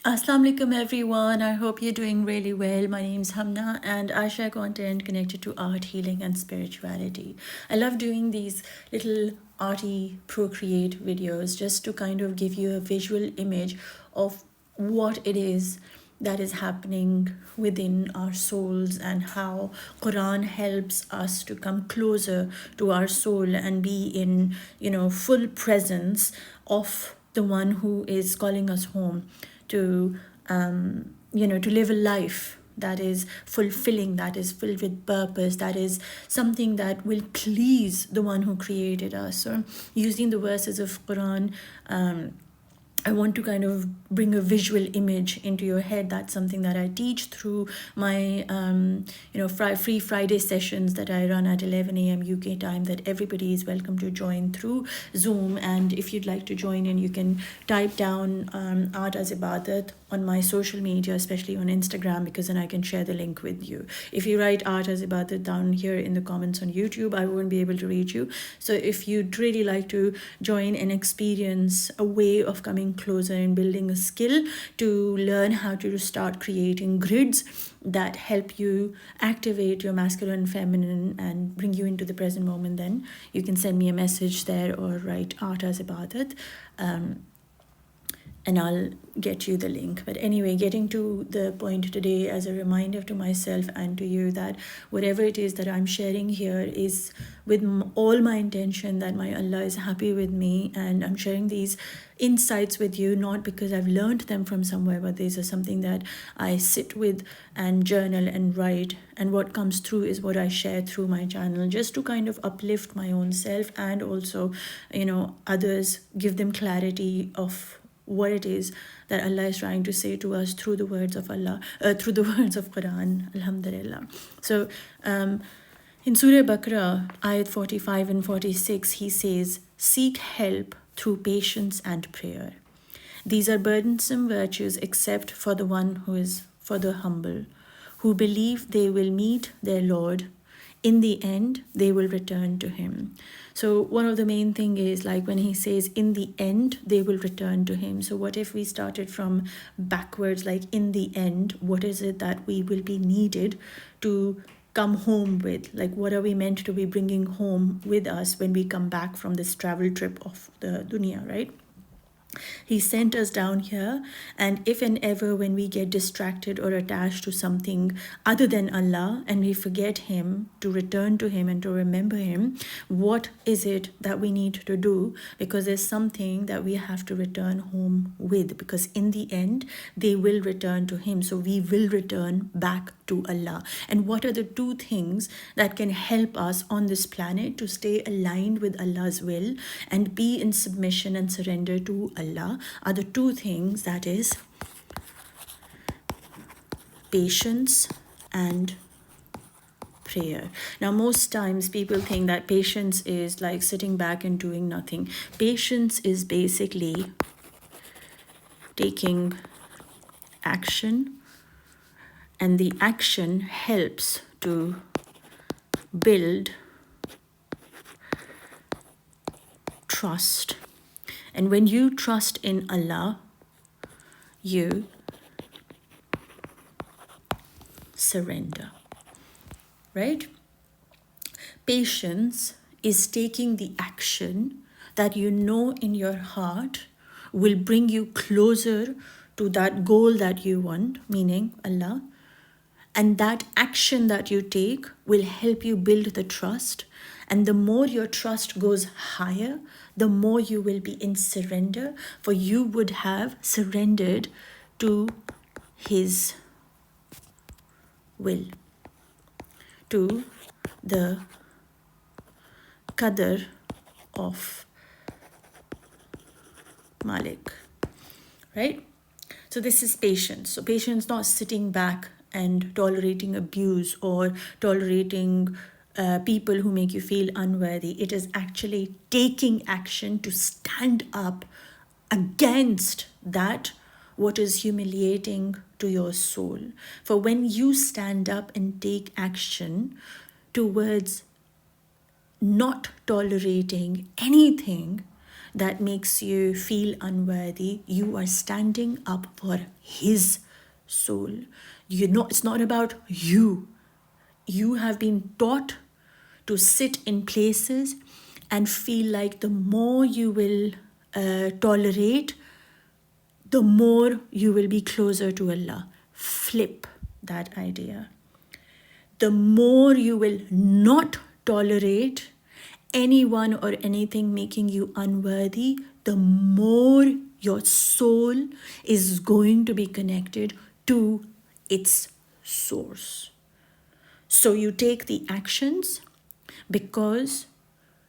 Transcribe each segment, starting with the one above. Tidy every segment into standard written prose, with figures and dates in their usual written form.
Assalamu alaikum everyone. I hope you're doing really well. My name's HUMNA and I share content connected to art, healing and spirituality. I love doing these little arty procreate videos just to kind of give you a visual image of what it is that is happening within our souls and how Qur'an helps us to come closer to our soul and be in, full presence of the one who is calling us home to to live a life that is fulfilling, that is filled with purpose, that is something that will please the one who created us. So using the verses of Quran, I want to kind of bring a visual image into your head. That's something that I teach through my, free Friday sessions that I run at 11 a.m. UK time, that everybody is welcome to join through Zoom. And if you'd like to join in, you can type down Art as Ibadat on my social media, especially on Instagram, because then I can share the link with you. If you write Art as Ibadat down here in the comments on YouTube, I won't be able to reach you. So if you'd really like to join and experience a way of coming closer and building a skill to learn how to start creating grids that help you activate your masculine and feminine and bring you into the present moment, then you can send me a message there or write Art as Ibadat. And I'll get you the link. But anyway, getting to the point today as a reminder to myself and to you that whatever it is that I'm sharing here is with all my intention that my Allah is happy with me, and I'm sharing these insights with you not because I've learned them from somewhere, but these are something that I sit with and journal and write, and what comes through is what I share through my channel, just to kind of uplift my own self and also, others, give them clarity of what it is that Allah is trying to say to us through the words of Allah, through the words of Quran. Alhamdulillah. So in Surah Baqarah, ayat 45 and 46, he says, "Seek help through patience and prayer. These are burdensome virtues except for the one who is for the humble, who believe they will meet their Lord. In the end, they will return to him." So one of the main thing is, like, when he says in the end they will return to him. So what if we started from backwards, like in the end, what is it that we will be needed to come home with? Like, what are we meant to be bringing home with us when we come back from this travel trip of the dunya, right? He sent us down here, and if and ever when we get distracted or attached to something other than Allah and we forget Him, to return to Him and to remember Him, what is it that we need to do? Because there's something that we have to return home with, because in the end, they will return to Him. So we will return back to Allah. And what are the two things that can help us on this planet to stay aligned with Allah's will and be in submission and surrender to Allah? Are the two things, that is patience and prayer. Now, most times people think that patience is like sitting back and doing nothing. Patience is basically taking action, and the action helps to build trust. And when you trust in Allah, you surrender, right? Patience is taking the action that you know in your heart will bring you closer to that goal that you want, meaning Allah. And that action that you take will help you build the trust. And the more your trust goes higher, the more you will be in surrender, for you would have surrendered to His will, to the qadr of Malik, right? So this is patience. So patience, not sitting back and tolerating abuse or tolerating people who make you feel unworthy. It is actually taking action to stand up against that what is humiliating to your soul. For when you stand up and take action towards not tolerating anything, that makes you feel unworthy, you are standing up for his soul. You know, it's not about you. You have been taught to sit in places and feel like the more you will tolerate, the more you will be closer to Allah. Flip that idea. The more you will not tolerate anyone or anything making you unworthy, the more your soul is going to be connected to its source. So you take the actions because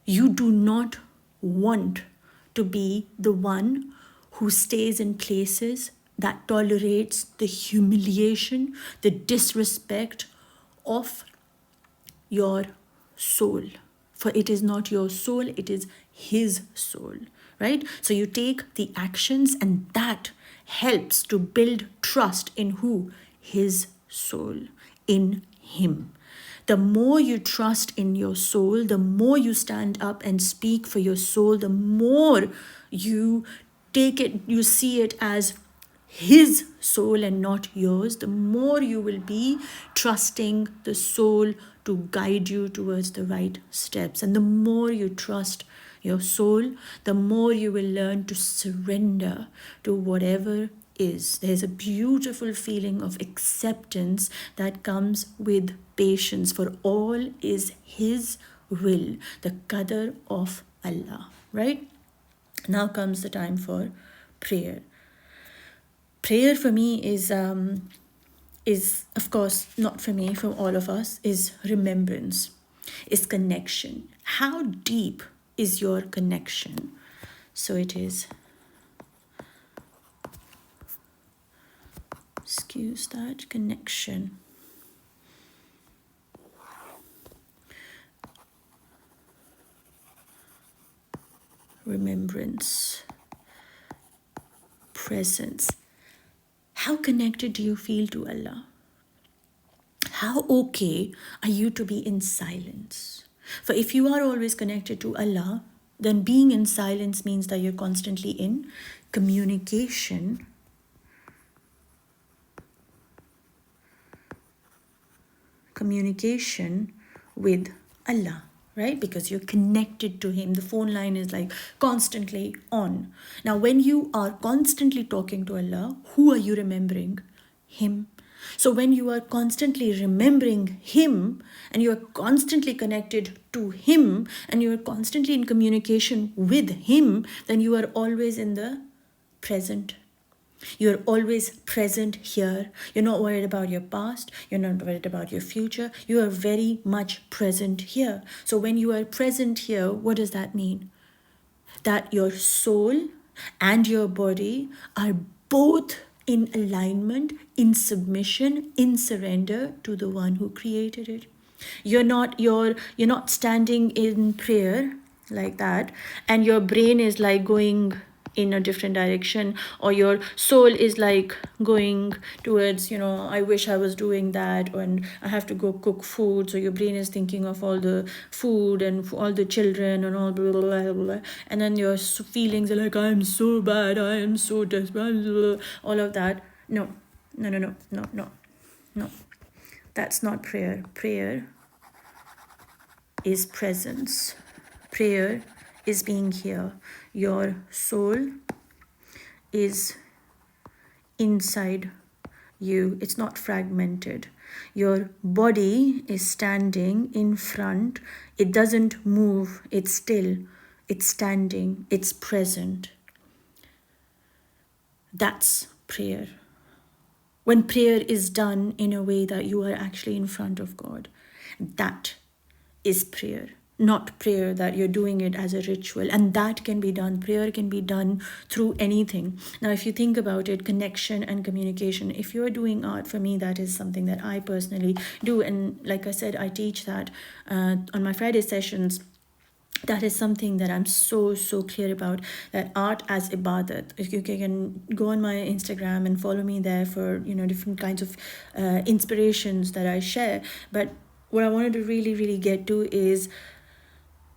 you do not want to be the one who stays in places that tolerates the humiliation, the disrespect of your soul. For it is not your soul, it is his soul, right? So you take the actions, and that helps to build trust in who? His soul, in him. The more you trust in your soul, the more you stand up and speak for your soul, the more you take it, you see it as his soul and not yours, the more you will be trusting the soul to guide you towards the right steps. And the more you trust your soul, the more you will learn to surrender to whatever is. There's a beautiful feeling of acceptance that comes with patience, for all is his will, the qadr of Allah, right? Now comes the time for prayer. Prayer for me is of course not for me, for all of us, is remembrance, is connection. How deep is your connection? So it is, excuse that, connection. Remembrance, presence. How connected do you feel to Allah? How okay are you to be in silence? For if you are always connected to Allah, then being in silence means that you're constantly in communication with Allah, right? Because you're connected to him. The phone line is like constantly on. Now, when you are constantly talking to Allah, who are you remembering? Him. So when you are constantly remembering him, and you are constantly connected to him, and you are constantly in communication with him, then you are always in the present. You're always present here. You're not worried about your past. You're not worried about your future. You are very much present here. So when you are present here, what does that mean? That your soul and your body are both in alignment, in submission, in surrender to the one who created it. You're not standing in prayer like that, and your brain is like going in a different direction, or your soul is like going towards, I wish I was doing that, and I have to go cook food. So your brain is thinking of all the food and all the children and all blah, blah, blah, blah. And then your feelings are like, I am so bad, I am so desperate, all of that. No. That's not prayer. Prayer is presence. Prayer is being here. Your soul is inside you. It's not fragmented. Your body is standing in front. It doesn't move. It's still. It's standing. It's present. That's prayer. When prayer is done in a way that you are actually in front of God, that is prayer. Not prayer that you're doing it as a ritual. And that can be done. Prayer can be done through anything. Now, if you think about it, connection and communication, if you're doing art, for me, that is something that I personally do. And like I said, I teach that on my Friday sessions. That is something that I'm so clear about, that art as ibadat. If you can go on my Instagram and follow me there for different kinds of inspirations that I share. But what I wanted to really get to is,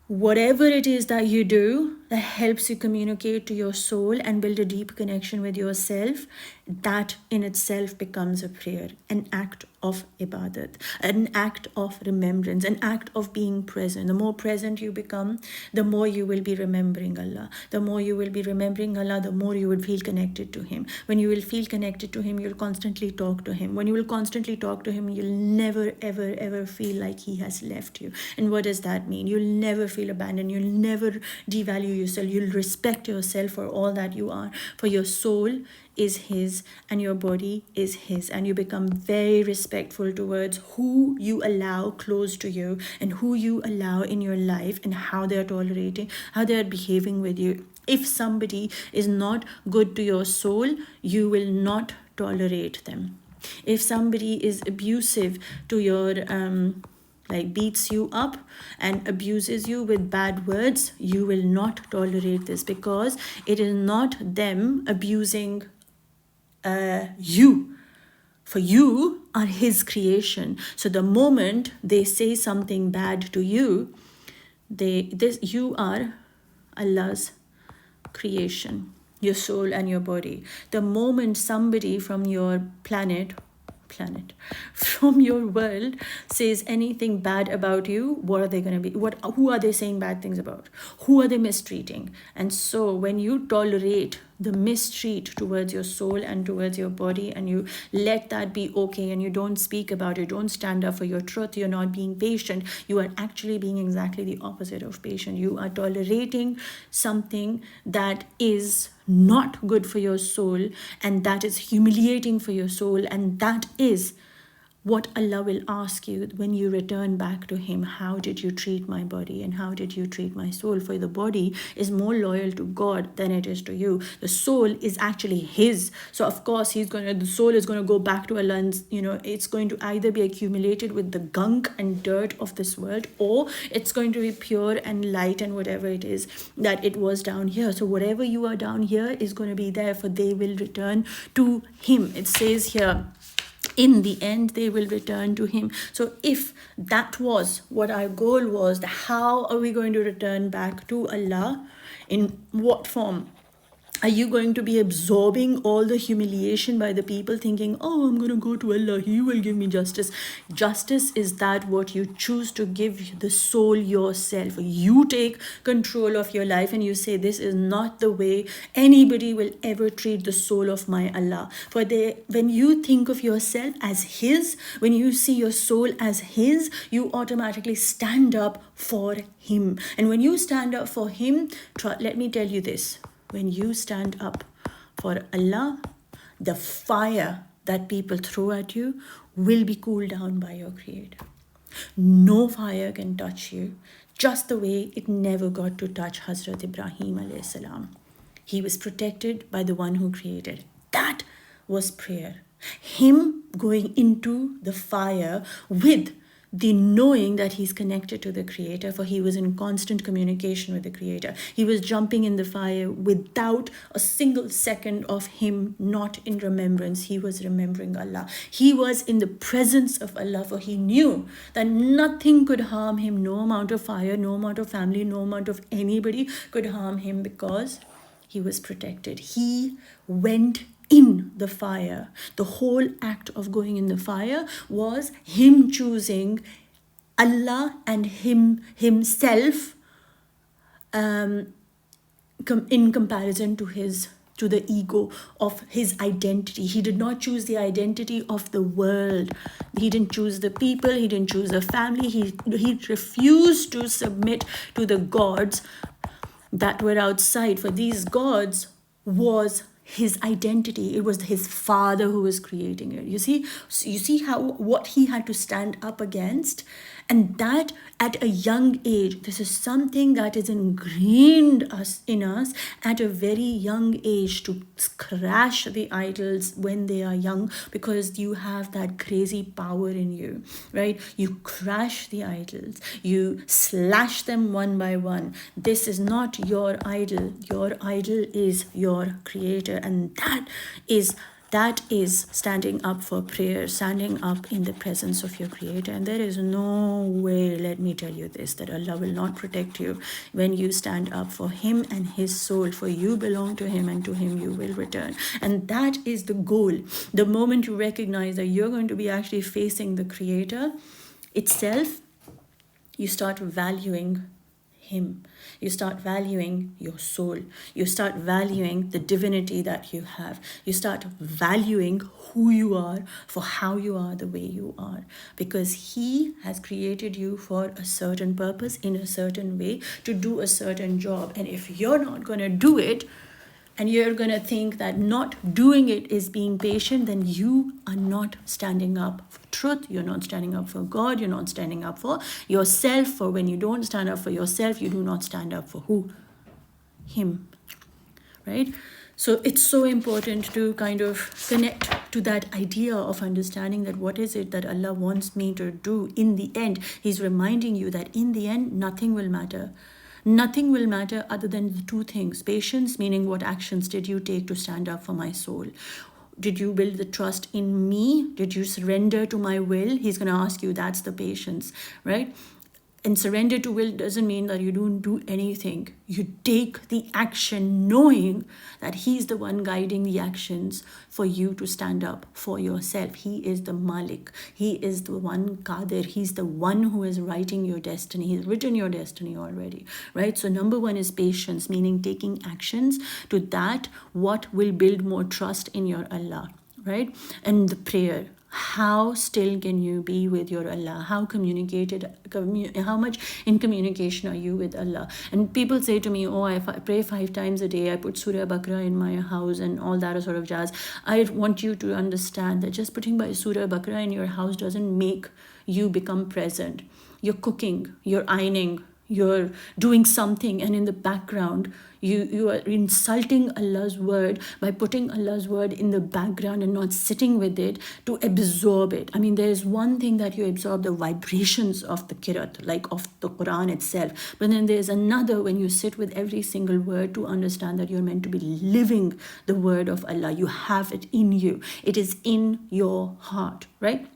whatever it is that you do, that helps you communicate to your soul and build a deep connection with yourself, that in itself becomes a prayer, an act of ibadat, an act of remembrance, an act of being present. The more present you become, the more you will be remembering Allah. The more you will be remembering Allah, the more you will feel connected to Him. When you will feel connected to Him, you'll constantly talk to Him. When you will constantly talk to Him, you'll never, ever, ever feel like He has left you. And what does that mean? You'll never feel abandoned. You'll never devalue yourself. You'll respect yourself for all that you are. For your soul is His and your body is His, and you become very respectful towards who you allow close to you and who you allow in your life and how they are tolerating, how they are behaving with you. If somebody is not good to your soul, you will not tolerate them. If somebody is abusive to your like beats you up and abuses you with bad words, you will not tolerate this, because it is not them abusing you. For you are His creation. So the moment they say something bad to you, you are Allah's creation, your soul and your body. The moment somebody from your planet from your world says anything bad about you, what are they going to be? Who are they saying bad things about? Who are they mistreating? And so when you tolerate the mistreat towards your soul and towards your body, and you let that be okay, and you don't speak about it, don't stand up for your truth, you're not being patient, you are actually being exactly the opposite of patient. You are tolerating something that is not good for your soul, and that is humiliating for your soul, and that is what Allah will ask you when you return back to Him. How did you treat my body and how did you treat my soul? For the body is more loyal to God than it is to you. The soul is actually His. So of course the soul is going to go back to Allah, and it's going to either be accumulated with the gunk and dirt of this world, or it's going to be pure and light and whatever it is that it was down here. So whatever you are down here is going to be there, for they will return to Him. It says here, in the end they will return to Him. So if that was what our goal was, how are we going to return back to Allah? In what form? Are you going to be absorbing all the humiliation by the people, thinking, oh, I'm going to go to Allah, He will give me justice? Justice is that what you choose to give the soul yourself. You take control of your life and you say, this is not the way anybody will ever treat the soul of my Allah. For when you think of yourself as His, when you see your soul as His, you automatically stand up for Him. And when you stand up for Him, let me tell you this. When you stand up for Allah, the fire that people throw at you will be cooled down by your Creator. No fire can touch you, just the way it never got to touch Hazrat Ibrahim alayhi salam. He was protected by the one who created. That was prayer. Him going into the fire with the knowing that he's connected to the Creator, for he was in constant communication with the Creator. He was jumping in the fire without a single second of him not in remembrance. He was remembering Allah. He was in the presence of Allah, for he knew that nothing could harm him. No amount of fire, no amount of family, no amount of anybody could harm him, because he was protected. He went in the fire. The whole act of going in the fire was him choosing Allah and himself in comparison to the ego of his identity. He did not choose the identity of the world. He didn't choose the people. He didn't choose the family. He refused to submit to the gods that were outside. For these gods was his identity. It was his father who was creating it. You see what he had to stand up against, and that at a young age. This is something that is ingrained in us at a very young age, to crash the idols when they are young, because you have that crazy power in you, right? You crash the idols, you slash them one by one. This is not your idol. Your idol is your Creator, and that is That is standing up for prayer, standing up in the presence of your Creator. And there is no way, let me tell you this, that Allah will not protect you when you stand up for Him and His soul. For you belong to Him, and to Him you will return. And that is the goal. The moment you recognize that you're going to be actually facing the Creator itself, you start valuing Him. You start valuing your soul. You start valuing the divinity that you have. You start valuing who you are for how you are the way you are. Because He has created you for a certain purpose, in a certain way, to do a certain job. And if you're not going to do it, and you're going to think that not doing it is being patient, then you are not standing up for truth. You're not standing up for God. You're not standing up for yourself. For when you don't stand up for yourself, you do not stand up for who? Him, right? So it's so important to kind of connect to that idea of understanding that what is it that Allah wants me to do in the end. He's reminding you that in the end, nothing will matter. Nothing will matter other than the two things. Patience, meaning what actions did you take to stand up for my soul? Did you build the trust in me? Did you surrender to my will? He's going to ask you, that's the patience, right? And surrender to will doesn't mean that you don't do anything. You take the action knowing that He's the one guiding the actions for you to stand up for yourself. He is the Malik. He is the one Qadir. He's the one who is writing your destiny. He's written your destiny already, right? So number one is patience, meaning taking actions to that what will build more trust in your Allah, right? And the prayer. How still can you be with your Allah? How much in communication are you with Allah? And people say to me, oh, I pray 5 times a day. I put Surah Baqarah in my house and all that sort of jazz. I want you to understand that just putting by Surah Baqarah in your house doesn't make you become present. You're cooking, you're ironing, you're doing something, and in the background you are insulting Allah's word by putting Allah's word in the background and not sitting with it to absorb it. I mean, there is one thing that you absorb, the vibrations of the qiraat, like of the Qur'an itself, but then there's another when you sit with every single word to understand that you're meant to be living the word of Allah. You have it in you. It is in your heart, right?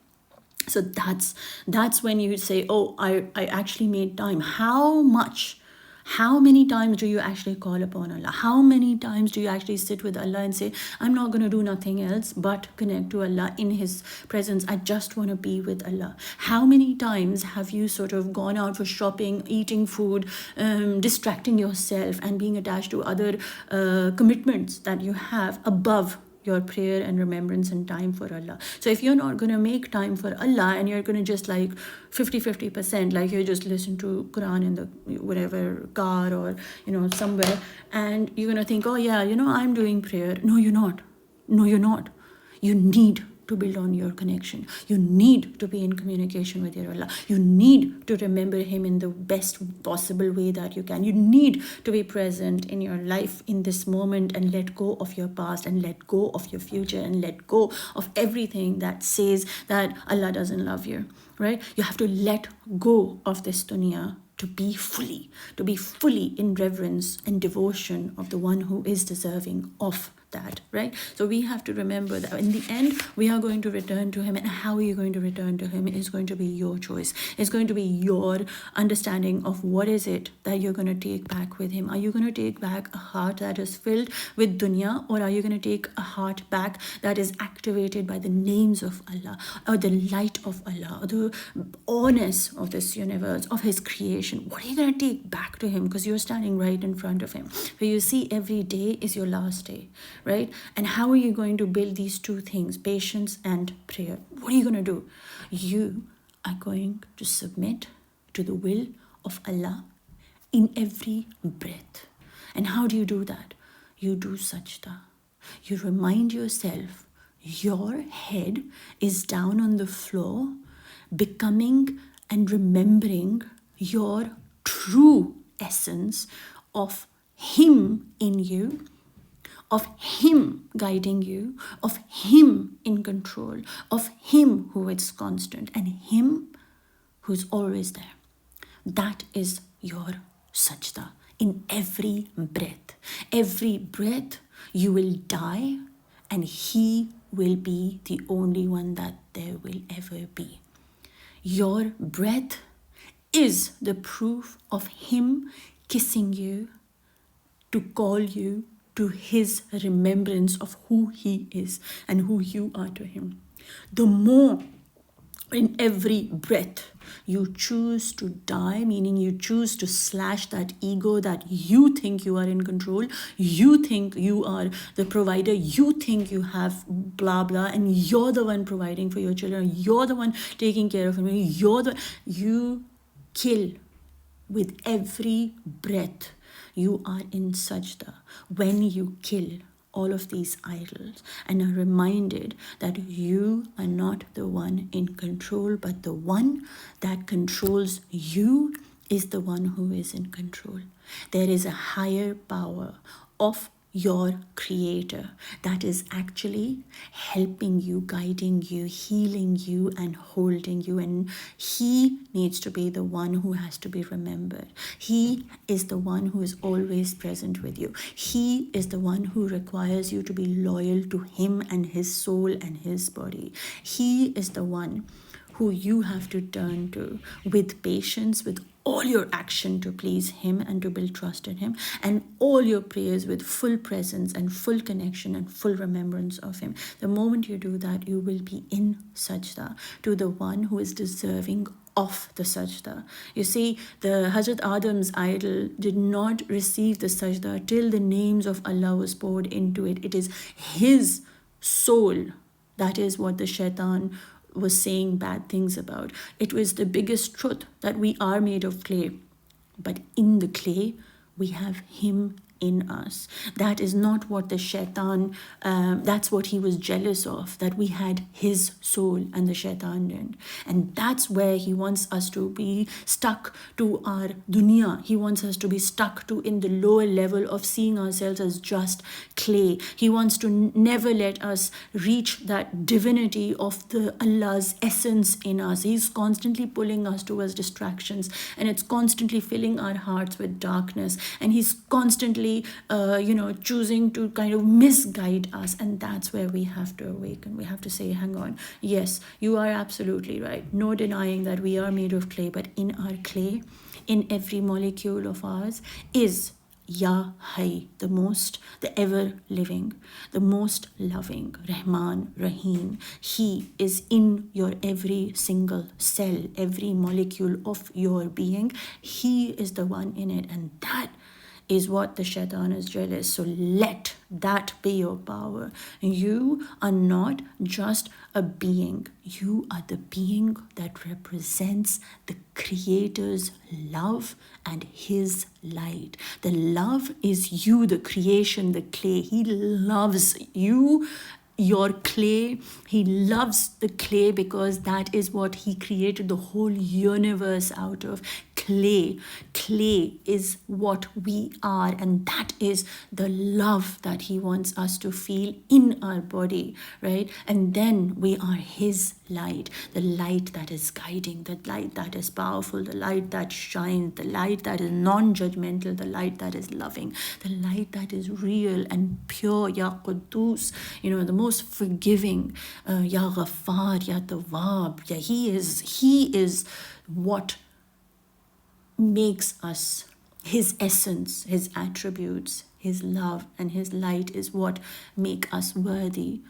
So that's when you say, oh, I actually made time. How many times do you actually call upon Allah? How many times do you actually sit with Allah and say, I'm not going to do nothing else but connect to Allah in His presence. I just want to be with Allah. How many times have you sort of gone out for shopping, eating food, distracting yourself and being attached to other commitments that you have above your prayer and remembrance and time for Allah? So if you're not going to make time for Allah and you're going to just like 50%, like you just listen to Qur'an in the whatever car or somewhere, and you're going to think, oh yeah, I'm doing prayer. No, you're not. You need to build on your connection. You need to be in communication with your Allah. You need to remember Him in the best possible way that you can. You need to be present in your life in this moment and let go of your past and let go of your future and let go of everything that says that Allah doesn't love you, right? You have to let go of this dunya to be fully in reverence and devotion of the one who is deserving of that, right? So we have to remember that in the end we are going to return to Him, and how are you going to return to Him is going to be your choice. It's going to be your understanding of what is it that you're going to take back with Him. Are you going to take back a heart that is filled with dunya, or are you going to take a heart back that is activated by the names of Allah, or the light of Allah, or the awness of this universe, of His creation? What are you going to take back to Him? Because you're standing right in front of Him. For you see, every day is your last day, right? And how are you going to build these two things, patience and prayer? What are you going to do? You are going to submit to the will of Allah in every breath. And how do you do that? You do sajda. You remind yourself your head is down on the floor, becoming and remembering your true essence of Him in you, of Him guiding you, of Him in control, of Him who is constant, and Him who's always there. That is your sajda in every breath. Every breath you will die and He will be the only one that there will ever be. Your breath is the proof of him kissing you to call you to his remembrance of who he is and who you are to him. The more in every breath you choose to die, meaning you choose to slash that ego that you think you are in control, you think you are the provider, you think you have blah blah, and you're the one providing for your children, you're the one taking care of them, you kill with every breath. You are in sajda when you kill all of these idols and are reminded that you are not the one in control, but the one that controls you is the one who is in control. There is a higher power of your creator that is actually helping you, guiding you, healing you, and holding you, and he needs to be the one who has to be remembered. He is the one who is always present with you. He is the one who requires you to be loyal to him and his soul and his body. He is the one who you have to turn to with patience, with all your action to please him and to build trust in him, and all your prayers with full presence and full connection and full remembrance of him. The moment you do that, you will be in sajda to the one who is deserving of the sajda. You see, the Hazrat Adam's idol did not receive the sajda till the names of Allah was poured into it. It is his soul. That is what the shaitan was saying bad things about. It was the biggest truth that we are made of clay, but in the clay we have him in us. That is not what the shaitan, that's what he was jealous of, that we had his soul and the shaitan didn't. And that's where he wants us to be stuck to our dunya. He wants us to be stuck to in the lower level of seeing ourselves as just clay. He wants to never let us reach that divinity of the Allah's essence in us. He's constantly pulling us towards distractions, and it's constantly filling our hearts with darkness, and he's constantly choosing to kind of misguide us. And that's where we have to awaken. We have to say, hang on, yes, you are absolutely right, no denying that we are made of clay, but in our clay, in every molecule of ours is Ya Hay, the ever living, the most loving, Rahman, Rahim. He is in your every single cell, every molecule of your being. He is the one in it, and that is what the shaitan is jealous. So let that be your power. You are not just a being. You are the being that represents the Creator's love and his light. The love is you, the creation, the clay. He loves you, your clay. He loves the clay because that is what he created the whole universe out of. Clay is what we are, and that is the love that he wants us to feel in our body, right? And then we are his light, the light that is guiding, the light that is powerful, the light that shines, the light that is non-judgmental, the light that is loving, the light that is real and pure, Ya Quddus, the most forgiving, Ya Ghaffar, Ya Tawwab. Yeah, he is what makes us, his essence, his attributes, his love and his light is what make us worthy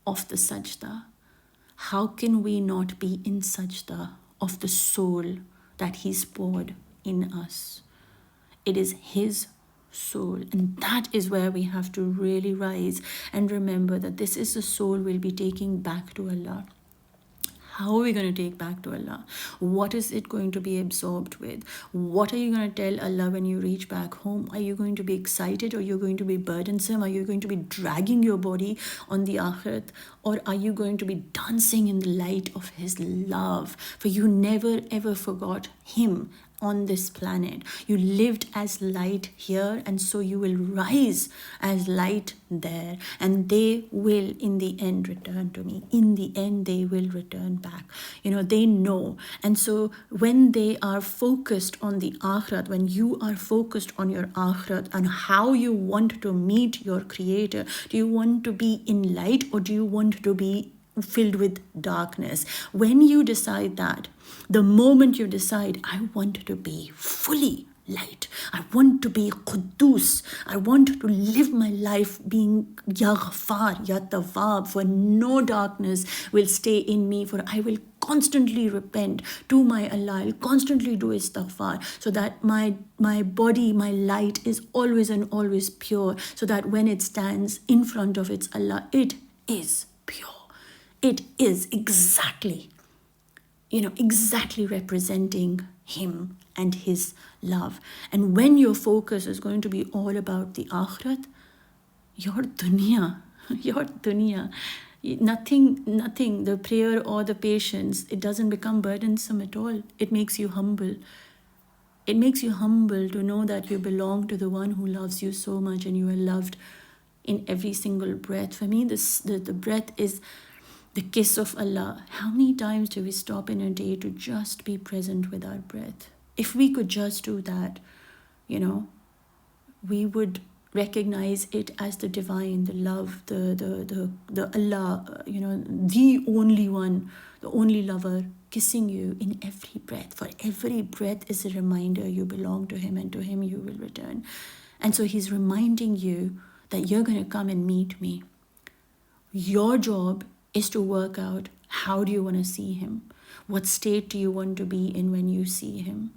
of the sajda. How can we not be in sajda of the soul that he's poured in us? It is his soul, and that is where we have to really rise and remember that this is the soul we'll be taking back to Allah. How are we going to take back to Allah? What is it going to be absorbed with? What are you going to tell Allah when you reach back home? Are you going to be excited, or you're going to be burdensome? Are you going to be dragging your body on the akhirat? Or are you going to be dancing in the light of his love? For you never ever forgot him on this planet. You lived as light here, and so you will rise as light there. And they will, in the end, return to me. In the end, they will return back. They know. And so when they are focused on the akhirat, when you are focused on your akhirat and how you want to meet your Creator, do you want to be in light, or do you want to be filled with darkness? When you decide that, the moment you decide, I want to be fully light, I want to be Quddus, I want to live my life being Ya Ghaffar, Ya Tawwab, for no darkness will stay in me, for I will constantly repent to my Allah, I'll constantly do istighfar, so that my body, my light is always and always pure, so that when it stands in front of its Allah, it is pure. It is exactly representing Him and His love. And when your focus is going to be all about the akhirat, your dunya, nothing, the prayer or the patience, it doesn't become burdensome at all. It makes you humble. It makes you humble to know that you belong to the one who loves you so much, and you are loved in every single breath. For me, the breath is the kiss of Allah. How many times do we stop in a day to just be present with our breath? If we could just do that, we would recognize it as the divine, the love, the Allah, the only one, the only lover, kissing you in every breath. For every breath is a reminder you belong to Him, and to Him you will return. And so He's reminding you that you're going to come and meet me. Your job is to work out, how do you want to see Him? What state do you want to be in when you see Him?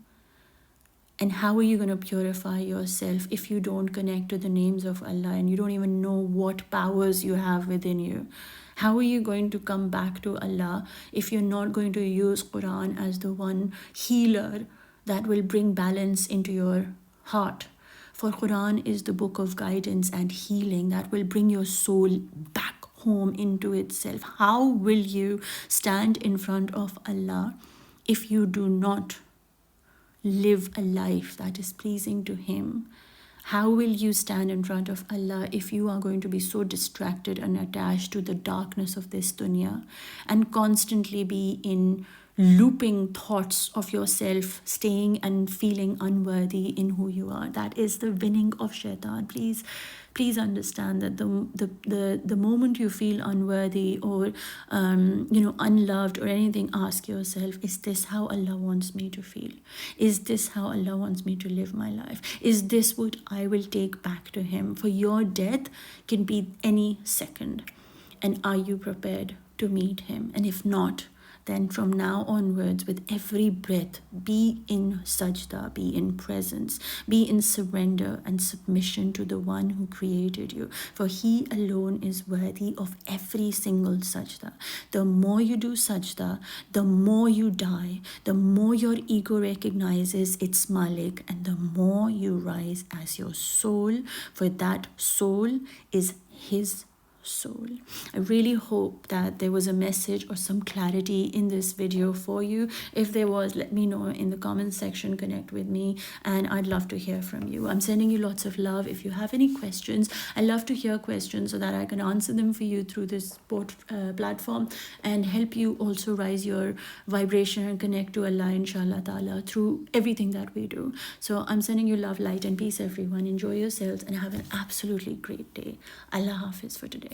And how are you going to purify yourself if you don't connect to the names of Allah and you don't even know what powers you have within you? How are you going to come back to Allah if you're not going to use Qur'an as the one healer that will bring balance into your heart? For Qur'an is the book of guidance and healing that will bring your soul back home into itself. How will you stand in front of Allah if you do not live a life that is pleasing to Him? How will you stand in front of Allah if you are going to be so distracted and attached to the darkness of this dunya and constantly be in looping thoughts of yourself, staying and feeling unworthy in who you are? That is the winning of shaitan. Please understand that the moment you feel unworthy or unloved or anything, ask yourself, is this how Allah wants me to feel? Is this how Allah wants me to live my life? Is this what I will take back to Him? For your death can be any second. And are you prepared to meet Him? And if not, then from now onwards, with every breath, be in sajda, be in presence, be in surrender and submission to the one who created you. For He alone is worthy of every single sajda. The more you do sajda, the more you die, the more your ego recognizes its Malik, and the more you rise as your soul, for that soul is His soul. I really hope that there was a message or some clarity in this video for you. If there was, let me know in the comment section, connect with me, and I'd love to hear from you. I'm sending you lots of love. If you have any questions, I love to hear questions so that I can answer them for you through this platform and help you also rise your vibration and connect to Allah, inshallah ta'ala, through everything that we do. So I'm sending you love, light and peace, everyone. Enjoy yourselves and have an absolutely great day. Allah Hafiz for today.